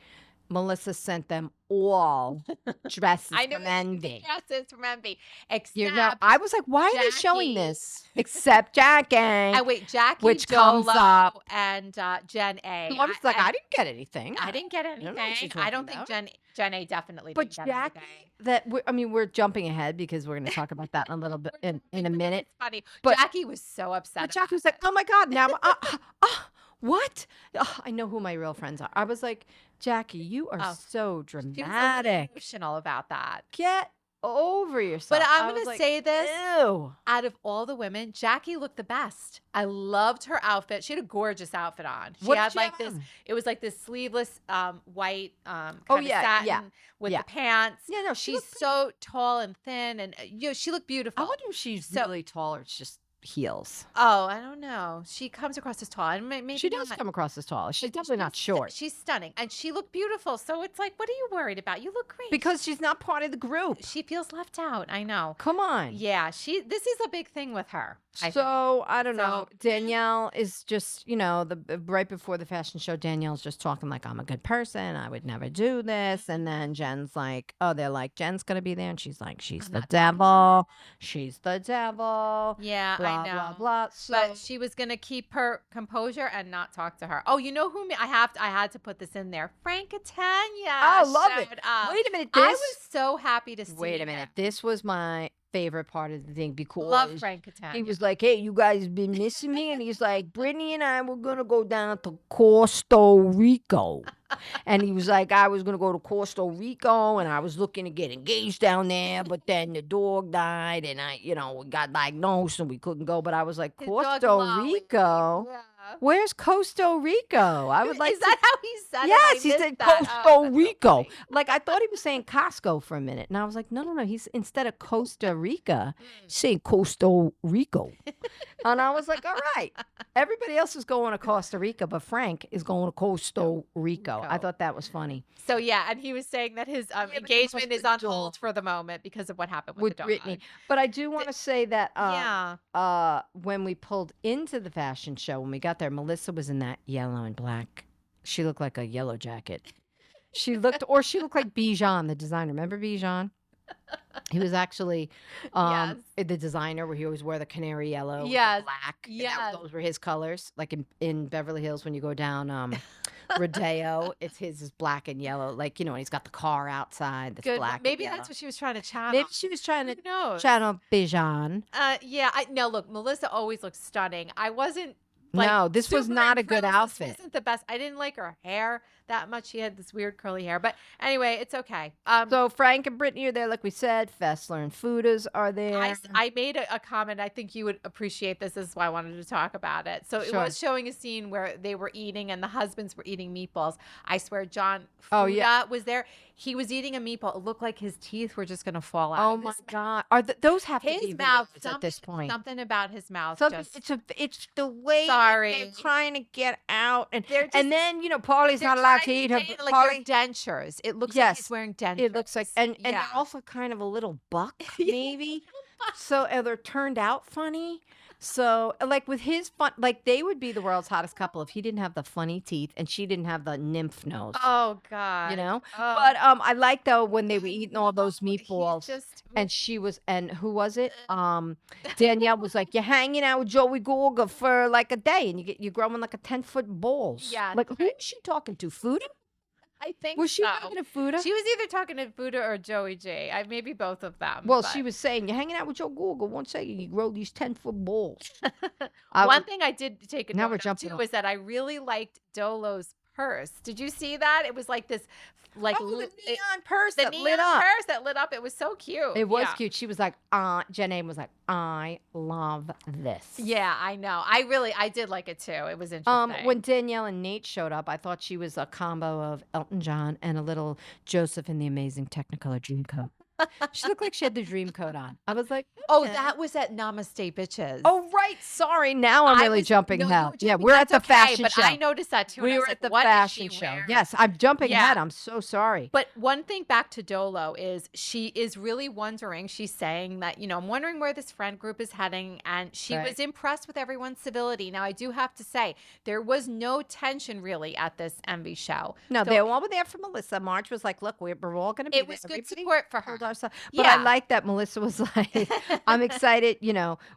Melissa sent them all dresses from Envy. Dresses from Envy. Except I was like, why are they showing this? Except Jackie. And wait, Jackie, which Dolo, comes up. And Jen A. I was like, I didn't get anything. I didn't get anything. I don't think Jen A definitely but didn't Jackie, get anything. we're jumping ahead because we're going to talk about that in a little bit in a minute. It's funny. But Jackie was so upset. But Jackie was like, oh my God, now what? I know who my real friends are. I was like, Jackie, you are so dramatic. She was emotional about that. Get over yourself. But I'm going to say this. Ew. Out of all the women, Jackie looked the best. I loved her outfit. She had a gorgeous outfit on. She had like this, it was like this sleeveless white kind of satin with the pants. Yeah, no, she's so tall and thin and she looked beautiful. I wonder if she's really tall or it's just heels. Oh, I don't know. She comes across as tall. And maybe she does come across as tall. She's definitely not short. She's stunning. And she looked beautiful. So it's like, what are you worried about? You look great. Because she's not part of the group. She feels left out. I know. Come on. Yeah. This is a big thing with her. I don't know. Danielle is just, right before the fashion show, Danielle's just talking like, I'm a good person. I would never do this. And then Jen's like, they're like, Jen's going to be there. And she's like, she's the devil. She's the devil. Yeah, blah, I know. Blah, blah. So, but she was going to keep her composure and not talk to her. Oh, you know who? I had to put this in there. Frank Catania. Oh, love it. Up. Wait a minute. I was so happy to see Wait a minute. him. This was my favorite part of the thing because love Frank Catania. He was like, hey, you guys been missing me? And he's like, Brittany and I were going to go down to Costa Rica. And he was like, I was going to go to Costa Rica and I was looking to get engaged down there, but then the dog died and we got diagnosed and we couldn't go. But I was like, Costa Rica? Yeah. Where's Costa Rica? I would like Is that how he said it? Yes, he said Costa Rica. So like I thought he was saying Costco for a minute. And I was like, no. He's instead of Costa Rica, saying Costa Rica. And I was like, all right. Everybody else is going to Costa Rica, but Frank is going to Costa Rica. I thought that was funny. So yeah, and he was saying that his engagement is on hold for the moment because of what happened with the dog. Brittany. But I do want to say that when we pulled into the fashion show, when we got there, Melissa was in that yellow and black. She looked like a yellow jacket. She looked like Bijan, the designer. Remember Bijan? He was actually the designer where he always wore the canary yellow with the black. Yes. Those were his colors. Like in Beverly Hills when you go down Rodeo, his is black and yellow. Like, and he's got the car outside that's black. Maybe that's what she was trying to channel. Maybe she was trying to channel Bijan. Look, Melissa always looks stunning. I wasn't Like, No, this was super not a good impressed. This outfit. wasn't the best. I didn't like her hair that much. She had this weird curly hair. But anyway, it's okay. So Frank and Brittany are there, like we said. Fessler and Feuds are there. I made a comment. I think you would appreciate this. This is why I wanted to talk about it. So it Sure. was showing a scene where they were eating and the husbands were eating meatballs. I swear, John Oh, Fuda yeah. was there. He was eating a meatball. It looked like his teeth were just going to fall out. Oh of my his God! Are those have to His be mouth, videos at this point? something about his mouth. Something, Just it's the way Sorry. they're trying to get out, and They're just- and then Paulie's they're not allowed trying to eat her. say, like Paulie, they're dentures. It looks like Yes, he's wearing dentures. it looks like, and yeah. they're also kind of a little buck, Yeah. maybe. So they're turned out funny. So like with his fun, like they would be the world's hottest couple if he didn't have the funny teeth and she didn't have the nymph nose. Oh God. You know, Oh. but I like though when they were eating all those He's meatballs. just And she was, and who was it? Danielle was like, "You're hanging out with Joey Gorga for like a day, and you're growing like a 10-foot balls." Yeah, Like who right. was she talking to? Fuda? I think Was she so. talking to Fuda? She was either talking to Buddha or Joey J. Maybe both of them. Well, but- she was saying, "You're hanging out with Joe Gorga. One second, you grow these 10-foot balls." I One was- thing I did take a Now we're note of jumping too off. was that I really liked Dolo's purse. Did you see that? It was like this, like Oh, the li- it- neon purse the that neon lit up. purse that lit up. It was so cute. It was Yeah. cute. She was like, Jen Aim was like, "I love this." Yeah, I know. I did like it too. It was interesting. When Danielle and Nate showed up, I thought she was a combo of Elton John and a little Joseph in the Amazing Technicolor Dreamcoat. She looked like she had the Dreamcoat on. I was like, oh, okay. that was at Namaste Bitches. Oh, right. Sorry. Now I'm I really was- jumping no, you ahead. were Yeah, jumping. we're at That's the okay, fashion but show. I noticed that too. and I We was were like, at the what is fashion she show. wearing? Yes, I'm jumping Yeah. ahead. I'm so sorry. But one thing back to Dolo is she is really wondering, she's saying that, I'm wondering where this friend group is heading. And she Right. was impressed with everyone's civility. Now, I do have to say, there was no tension really at this Envy show. No, So they all were there for Melissa. Marge was like, "Look, we're all going to be It there." was good Everybody support for her. told our side. But I Yeah. like that Melissa was like, "I'm excited,"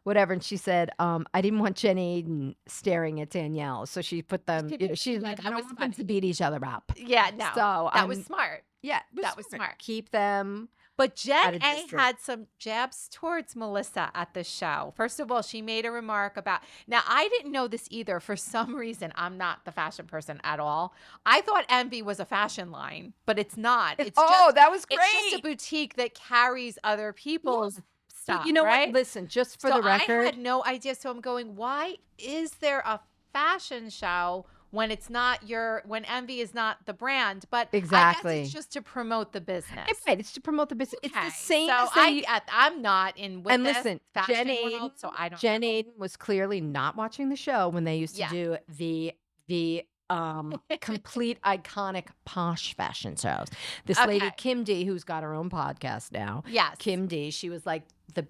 whatever. And she said, "I didn't want Jenny Aiden staring at Danielle, so she put them." She's like, that "I don't was want them funny. to beat each other up." Yeah, no. So that was smart. Yeah, That was smart. Keep them. But At Jen a A distance. had some jabs towards Melissa at the show. First of all, she made a remark about, now I didn't know this either. For some reason, I'm not the fashion person at all. I thought Envy was a fashion line, but it's not. It's just, that was great. it's just a boutique that carries other people's stuff. You know right? what? Listen, just for So the record, I had no idea. So I'm going, why is there a fashion show when it's not when Envy is not the brand? But I Exactly. guess it's just to promote the business. It's to promote the business. It's Okay, the same So as they. I'm not in with And this listen, fashion Jen world, Aiden, so I don't. Jen know. Aiden was clearly not watching the show when they used to Yeah. do the complete iconic posh fashion shows. This lady Okay. Kim D, who's got her own podcast now. Yes. Kim D, she was like the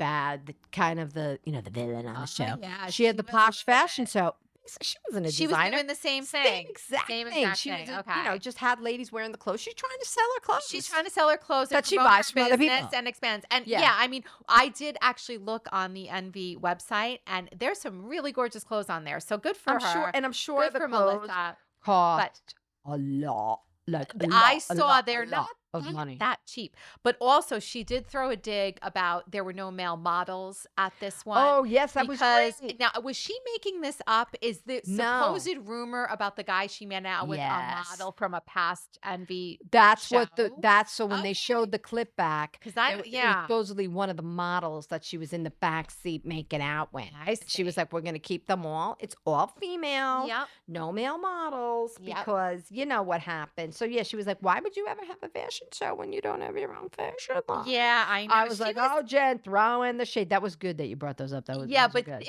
kind of the villain on the show. yeah, she had the was posh a little fashion bit. show. She wasn't a She was designer. doing the same Same thing. exact Same thing. exact She thing. was, Okay. just had ladies wearing the clothes. She's trying to sell her clothes. She's trying to sell her clothes That and she promote buys her from other business people. and expands. And Yeah. yeah, I mean, I did actually look on the Envy website, and there's some really gorgeous clothes on there. So good for I'm her. sure, and I'm sure Good the for clothes Melissa. cost a lot. Like a I lot, saw a they're lot not of money. that cheap. But also, she did throw a dig about there were no male models at this one. Oh yes, that was because great. now was she making this up? Is the No. supposed rumor about the guy she met out with Yes. a model from a past Envy? That's what show? that's so when they Okay. showed the clip back, 'Cause it was yeah. supposedly one of the models that she was in the back seat making out with. I She was see. like, "We're gonna keep them all. It's all female, Yep. no male models, Yep. because you know what happened." So yeah, she was like, "Why would you ever have a fashion show when you don't have your own fashion line?" Yeah, I know. I was She like, "Oh, Jen, throw in the shade." That was good that you brought those up. That was yeah, those were but good.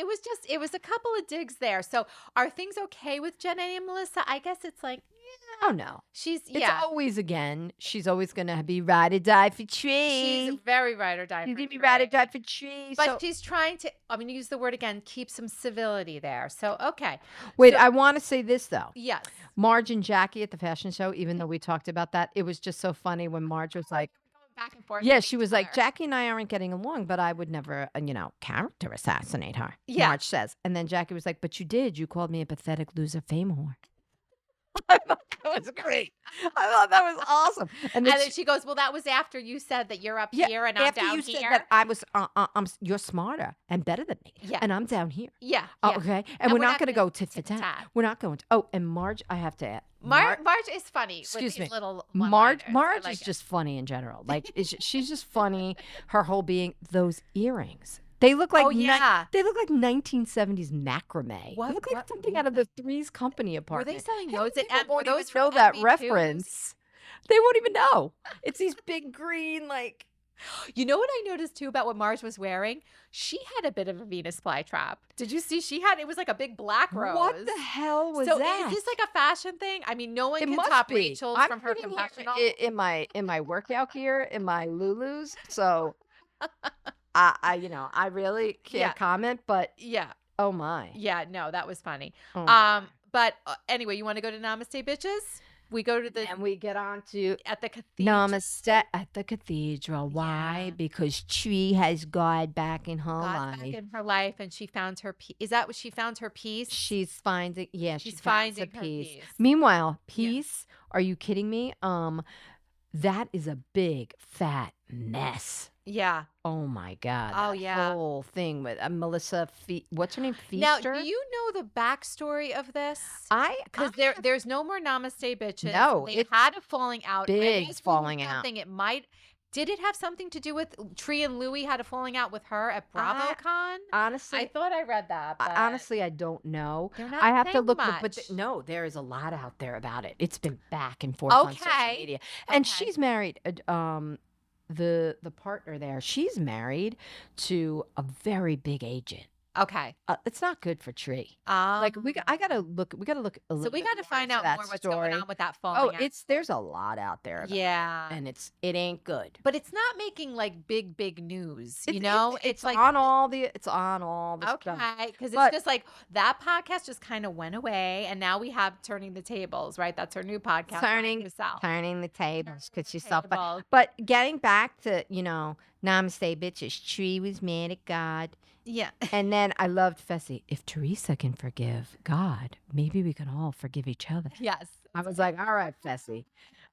it was a couple of digs there. So are things okay with Jenna and Melissa? I guess it's like Oh no, she's it's always she's always gonna be ride or die for she's Tree. very ride or die. She's for gonna be Trey. ride or die for Tree. But So she's trying to, I'm going to use the word again, keep some civility there. So, okay. wait, So- I want to say this though. Yes. Marge and Jackie at the fashion show, even though we talked about that, it was just so funny when Marge was like, Going back and forth. yeah, with she each was like, other. Jackie and I aren't getting along, but I would never, character assassinate her. Yeah. Marge says. And then Jackie was like, but you did. You called me a pathetic loser fame whore. I thought that was great. I thought that was awesome. And then And then she goes, "Well, that was after you said that you're up yeah, here and I'm after down you said here." that I was, you're smarter and better than me, Yeah. and I'm down here. Yeah, Oh, yeah. okay, and we're not going to gonna go tit for tit for tat. tat. We're not going to. Oh, and Marge, I have to add, Marge is funny with excuse these me, little Marge. one-liners. I Marge like is it. just funny in general. Like, she's just funny. Her whole being, those earrings. They look like Oh, yeah. they look like 1970s macrame. What- They look like what- something out of the Three's Company Were apartment. they selling Half those the at people M? Were won't even those from know that MV2s? reference. They won't even know. It's these big green, like. You know what I noticed too about what Marge was wearing? She had a bit of a Venus flytrap. Did you see? It was like a big black rose. What the hell was so that? is this like a fashion thing? I mean, no one It can must top be. Rachel's I'm from her sitting confessional. here in my workout gear, in my Lulus. So I really can't Yeah. comment, but Yeah. oh my. Yeah, no, that was funny. Oh my. But anyway, you want to go to Namaste Bitches? We go to the And we get on to at the cathedral. Namaste at the cathedral. Why? Yeah. Because Tree has God back in her God's life. back in her life, and she found her peace. Is that what she found her peace? She's finding, yeah, She's she finds finding her peace. peace. Meanwhile, peace, are you kidding me? That is a big fat mess. Yeah. Oh my God. Oh, that yeah. whole thing with Melissa, what's her name? Now, Feaster? do you know the backstory of this? I Because there's no more Namaste Bitches. No, They it's had a falling out. big I guess we were falling out. something it might. Did it have something to do with Tree and Louie had a falling out with her at BravOCon? honestly, I thought I read that. But honestly, I don't know. they're not I have to saying look, much. but no, there is a lot out there about it. It's been back and forth on social Okay. media, and Okay. she's married. The partner there, she's married to a very big agent. Okay. It's not good for Tree. Like we gotta look a So little we bit got to more find into out that more what's story. going on with that Oh, falling out. there's a lot out there. About Yeah. it, and it ain't good. But it's not making like big news, you It's- know? it's like on all the stuff. okay, because it's But- just like that podcast just kind of went away, and now we have Turning the Tables, right? That's her new podcast. Turning yourself. the tables because she's the so tables. But getting back to Namaste bitches, Tree was mad at God, Yeah. and then I loved Fessy. If Teresa can forgive God, maybe we can all forgive each other. Yes. I was like, all right, Fessy,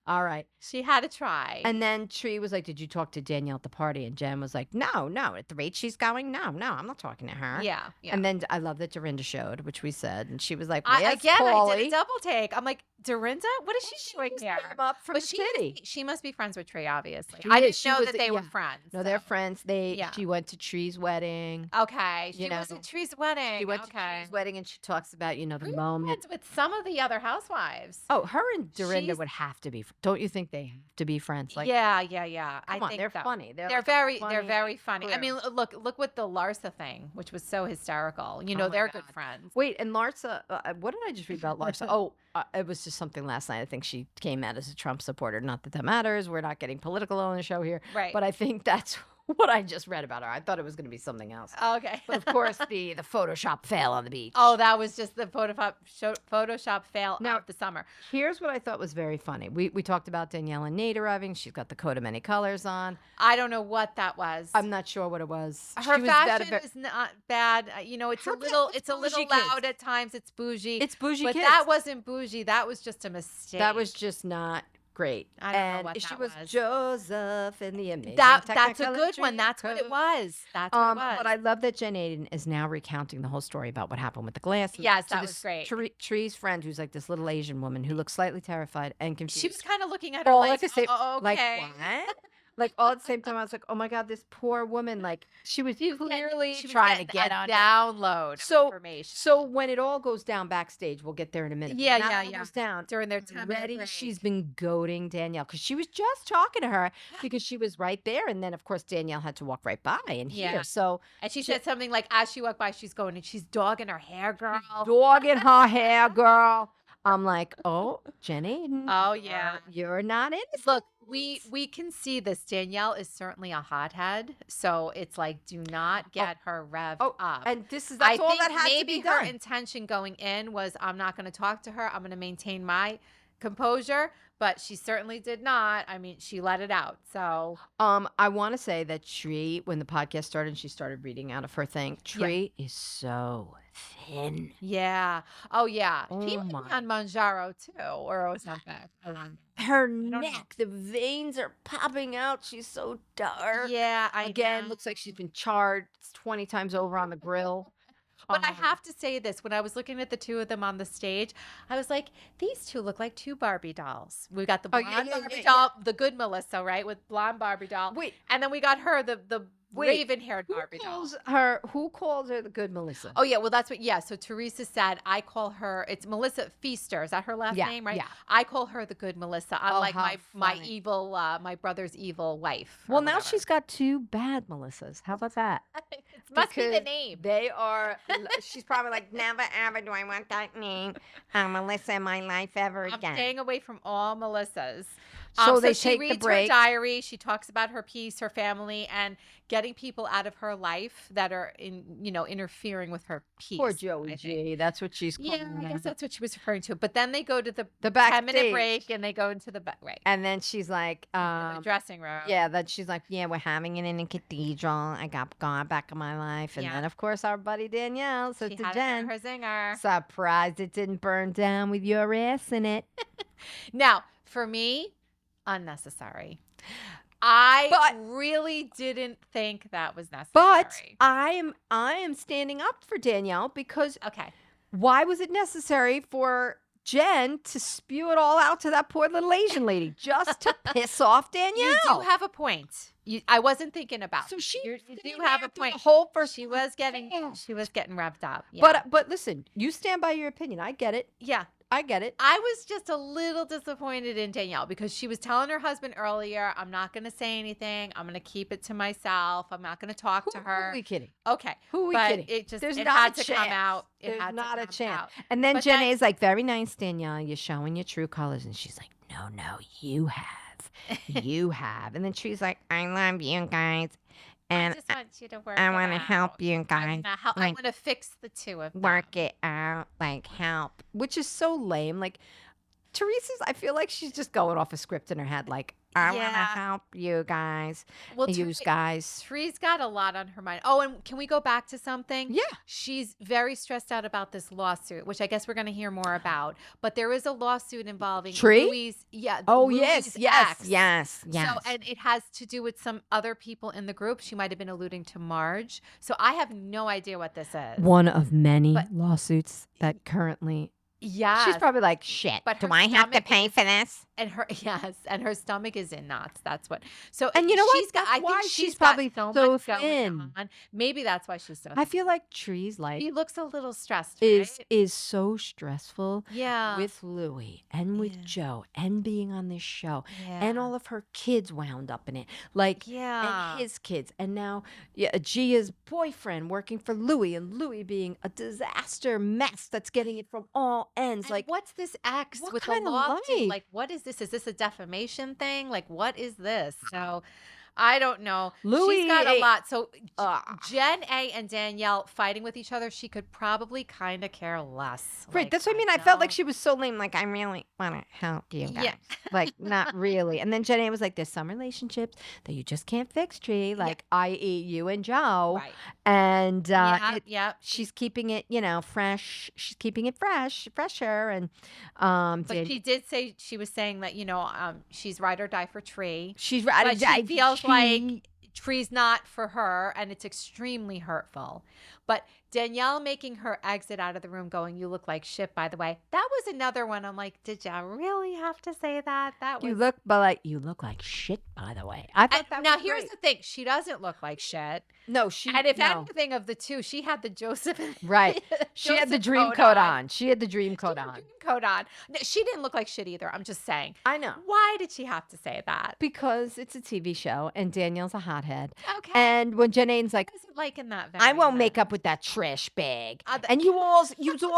all right. She had to try. And then Tree was like, did you talk to Danielle at the party? And Jen was like, no, at the rate she's going, no, I'm not talking to her. yeah. And then I love that Dorinda showed, which we said, and she was like, I where's did a Pauly? double take. I'm like, Dorinda, what is she doing just here? came up from But the she city. she must be friends with Tree, obviously. She I is. didn't She know was- that they were yeah. friends. No, they're so- friends. Yeah. She went to Tree's wedding. Okay. She You was know. at Tree's wedding. She went to okay. Tree's wedding, and she talks about the Who's moment. friends with some of the other housewives. Oh, her and Dorinda She's- would have to be. Don't you think they have to be friends? Like, yeah. come I on, think they're so. funny. They're They're like a very funny funny. I pair. mean, look with the Larsa thing, which was so hysterical. You Oh know, my they're God. good friends. Wait, and Larsa, what did I just read about Larsa? Oh, it was just something last night. I think she came out as a Trump supporter. Not that matters. We're not getting political on the show here. Right. But I think that's what I just read about her. I thought it was going to be something else. Okay. But of course, the Photoshop fail on the beach. Oh, that was just the Photoshop fail Now- of the summer. Here's what I thought was very funny. We talked about Danielle and Nate arriving. She's got the coat of many colors on. I don't know what that was. I'm not sure what it was. Her She was fashion that- is not bad. You know, it's Her a little it's it's a little bougie kids. loud at times. It's bougie. It's bougie but kids. that wasn't bougie. That was just a mistake. That was just not great. I don't know and what she that was was. Joseph in the amazing that's a Technicolor good one. That's what it Dreamcoat. was. That's what it was. But I love that Jen Aiden is now recounting the whole story about what happened with the glasses. Yes, to that was this great. Tree's friend, who's like this little Asian woman who looks slightly terrified and confused. She was kind of looking at her all like, at the same, oh, like okay. what? Like all at the same time, I was like, oh my God, this poor woman. Like she was clearly She was trying to getting get a on. download of So- information So when it all goes down backstage, we'll get there in a minute. Yeah, When that yeah, all yeah. goes down. during their 10-minute Already, break. she's been goading Danielle because she was just talking to her because she was right there, and then of course Danielle had to walk right by and Yeah. hear. So and she said something like, as she walked by, she's going and she's dogging her hair, girl. dogging her hair, girl. I'm like, oh, Jen Aiden. Oh, yeah. You're not in this. Look, we can see this. Danielle is certainly a hothead, so it's like, do not get her revved up. And that's I all think that had to maybe be her done. intention going in was, I'm not going to talk to her. I'm going to maintain my composure. but she certainly did not. I mean, she let it out. So I want to say that Tree, when the podcast started and she started reading out of her thing, Tree is so thin. yeah. Oh yeah. She Oh might be my. on Manjaro too, or Ozempic. Her know. neck, the veins are popping out. She's so dark. Yeah, I Again, know. looks like she's been charred 20 times over on the grill. But I have to say this, when I was looking at the two of them on the stage, I was like, these two look like two Barbie dolls. We got the Oh, blonde yeah, Barbie yeah, doll, the good Melissa, right, with blonde Barbie doll. Wait. And then we got her, the Wait, raven-haired Barbie doll. Who calls her the good Melissa? Oh, yeah, well, that's what, yeah, so Teresa said, I call her, it's Melissa Feaster, is that her last name, right? Yeah. I call her the good Melissa, unlike how my funny. evil, my brother's evil wife. Well, now she's got two bad Melissas. How about that? It must be the Because name. They are, she's probably like, never ever do I want that name, Melissa in my life ever I'm again. staying away from all Melissas. So they she take the reads break. her diary. She talks about her peace, her family, and getting people out of her life that are interfering with her peace. Poor Joey I think. G. That's what she's calling Yeah, I her. guess that's what she was referring to. But then they go to the The 10-minute backstage. break and they go into the right And then she's like, the dressing room. yeah, that she's like, yeah, we're having it in a cathedral. I got God back in my life. And Yeah. then, of course, our buddy Danielle says She to had Jen, her zinger. surprised it didn't burn down with your ass in it. Now, for me, unnecessary. I But- really didn't think that was necessary. But I am standing up for Danielle because okay. why was it necessary for Jen to spew it all out to that poor little Asian lady just to piss off Danielle? You do have a point. I wasn't thinking about. So she you sitting do have there a through point. The whole first, She was getting revved up. Yeah. but listen, you stand by your opinion. I get it. yeah, I get it. I was just a little disappointed in Danielle because she was telling her husband earlier, "I'm not going to say anything. I'm going to keep it to myself. I'm not going to talk to Who her." are we kidding? Okay, Who are we but kidding? it just There's it not had a to come chance. out. It There's had to not a come chance. out. And then But then- Janae's like, very nice, Danielle. You're showing your true colors. And she's like, no, you have. You have. And then she's like, I love you guys. And I just want you to work. I want to help you guys. I like, want to fix the two of them. work it out. Like, help. Which is so lame. Like, Teresa's, I feel like she's just going off a script in her head. Like, I want to Yeah. help you guys. Well, You guys. Tree's got a lot on her mind. Oh, and can we go back to something? Yeah. She's very stressed out about this lawsuit, which I guess we're going to hear more about. But there is a lawsuit involving Tree? Louis. Yeah. Oh, Louis' yes. ex. So, So, and it has to do with some other people in the group. She might have been alluding to Marge. So I have no idea what this is. one of many But- lawsuits that currently. Yeah. She's probably like, shit. But do her I have to stomach pay for this? and her and her stomach is in knots. That's what. So And you know what? she's got, That's I why think she's she's probably got so much going thin. on. Maybe that's why she's so. I feel like Tree's life She looks a little stressed. is right? so stressful Yeah. with Louis and with Yeah. Joe and being on this show yeah. and all of her kids wound up in it. Like, Yeah. and his kids. And now Gia's boyfriend working for Louis and Louis being a disaster mess that's getting it from all ends. And Like, what's this X what with the kind of lawsuit? life? Like, what is this? Is this a defamation thing? Like, what is this? So, I don't know. Louis She's got a A- lot. So, ah. Jen A and Danielle fighting with each other. She could probably kind of care less. Right, Like, that's what I mean. I felt like don't- she was so lame. Like, I really want to help you guys. Yeah. Like, not really. And then Jenny was like, there's some relationships that you just can't fix, Tree. Like, i.e. you and Joe. Right. And Yeah. it- Yeah. she's keeping it, fresh. She's keeping it fresher. And But she did say, she was saying that, she's ride or die for Tree. she's But she feels like Tree's not for her, and it's extremely hurtful. But Danielle making her exit out of the room going, "You look like shit," by the way. That was another one. I'm like, did y'all really have to say that? That was you look like shit, by the way. I thought that now was here's great. the thing. She doesn't look like shit. No, she And if no. anything of the two, she had the Joseph. Right. She had the Joseph dream coat on. She had the dream coat on. Dream coat on. No, she didn't look like shit either. I'm just saying. I know. Why did she have to say that? Because it's a TV show and Danielle's a hothead. Okay. And when Janae's like, I wasn't liking that very I won't much. make up with that Trish bag. Uh, th- And you all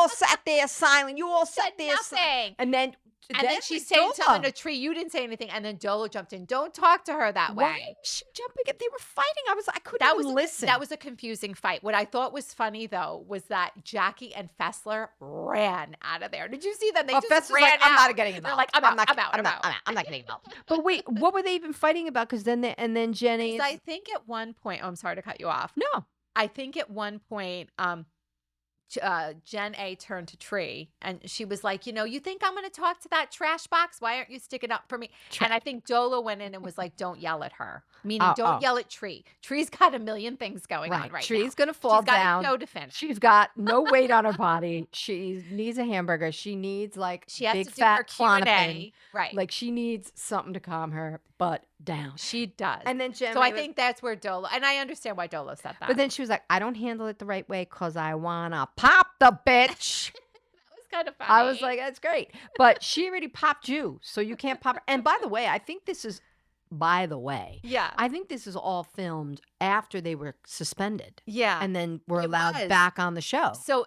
sat there silent. You all sat Said there nothing. And then And then she's saying something to Tree. You didn't say anything. And then Dolo jumped in. Don't talk to her that way. Why was she jumping in? They were fighting. I couldn't even listen. That was a confusing fight. What I thought was funny, though, was that Jackie and Fessler ran out of there. Did you see them? They just Fessler's ran like, out. I'm not getting involved. They're like, I'm out. I'm not getting involved. But wait, what were they even fighting about? Because then Jenny. I think at one point, I'm sorry to cut you off. No. I think at one point, Jen A turned to Tree and she was like, you think I'm going to talk to that trash box? Why aren't you sticking up for me? And I think Dolo went in and was like, don't yell at her. Meaning, don't yell at Tree. Tree's got a million things going on right now. Tree's going to fall down. She's got a show to finish. She's got no weight on her body. She needs a hamburger. She needs big fat Klonopin. Right. Like she needs something to calm her butt down. She does. And then Jen. So I think that's where Dolo, and I understand why Dolo said that. But then she was like, I don't handle it the right way because I want to pop the bitch. That was kind of funny. I was like, that's great. But she already popped you, so you can't pop her. And by the way, I think this is all filmed after they were suspended. Yeah. And then were allowed back on the show. So,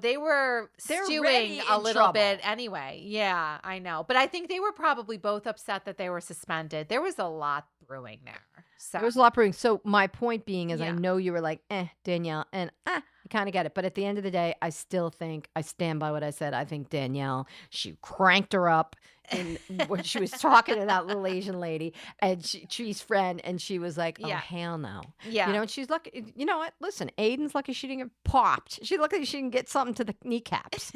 they were stewing a little bit anyway. Yeah, I know. But I think they were probably both upset that they were suspended. There was a lot brewing there. So. There was a lot brewing. So my point being is I know you were like, Danielle, and I kind of get it. But at the end of the day, I still think, I stand by what I said. I think Danielle, she cranked her up. And when she was talking to that little Asian lady and Tree's friend, and she was like, "Oh hell no!" Yeah, and she's lucky. You know what? Listen, Aiden's lucky she didn't get popped. She's lucky she didn't get something to the kneecaps.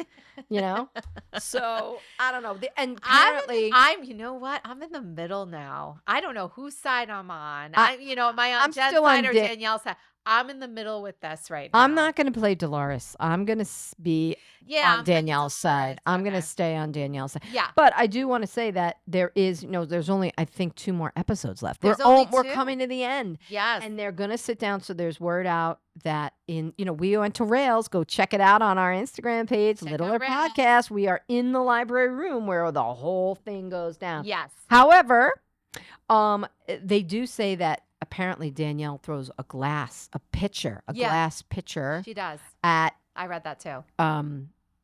So I don't know. And apparently, you know what? I'm in the middle now. I don't know whose side I'm on. I'm Jen's still side on or Danielle's side. I'm in the middle with this right now. I'm not going to play Dolores. I'm going to be on Danielle's side. I'm going to stay on Danielle's side. Yeah. But I do want to say that there is, there's only, I think, 2 more episodes left. We're coming to the end. Yes. And they're going to sit down. So there's word out that we went to Rails. Go check it out on our Instagram page, Littler Podcast. We are in the library room where the whole thing goes down. Yes. However, they do say that apparently Danielle throws a glass pitcher. She does. At I read that too.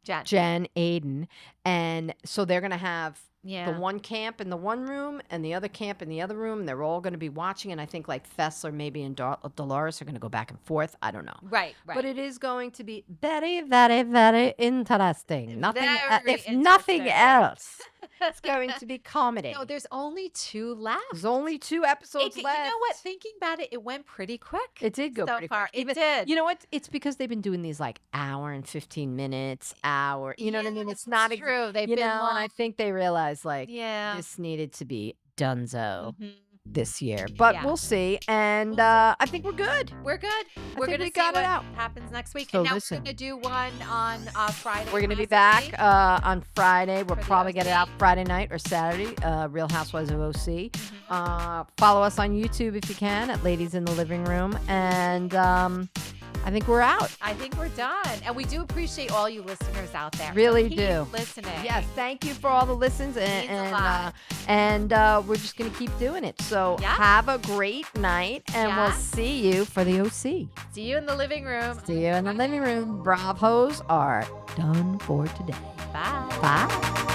Jen, Aiden. And so they're going to have the one camp in the one room and the other camp in the other room. And they're all going to be watching. And I think Fessler maybe and Dolores are going to go back and forth. I don't know. Right. But it is going to be very, very, very interesting. Nothing else. It's going to be comedy. No, there's only 2 left. There's only 2 episodes left. You know what? Thinking about it, it went pretty quick. It did go pretty quick. It did. You know what? It's because they've been doing these hour and 15 minutes, hour. You know what I mean? It's not true. They've been long. And I think they realized this needed to be donezo. This year, but we'll see. And I think we're good. We're good. We're going to see what happens next week. So and now we're going to do one on Friday. We're going to be back on Friday. We'll probably get it out Friday night or Saturday. Real Housewives of OC. Follow us on YouTube if you can at Ladies in the Living Room. And I think we're out. I think we're done. And we do appreciate all you listeners out there. Really Keep do. listening. Yes, thank you for all the listens. And we're just going to keep doing it. So have a great night, and we'll see you for the OC. See you in the living room. See you in the living room. BravHos are done for today. Bye. Bye.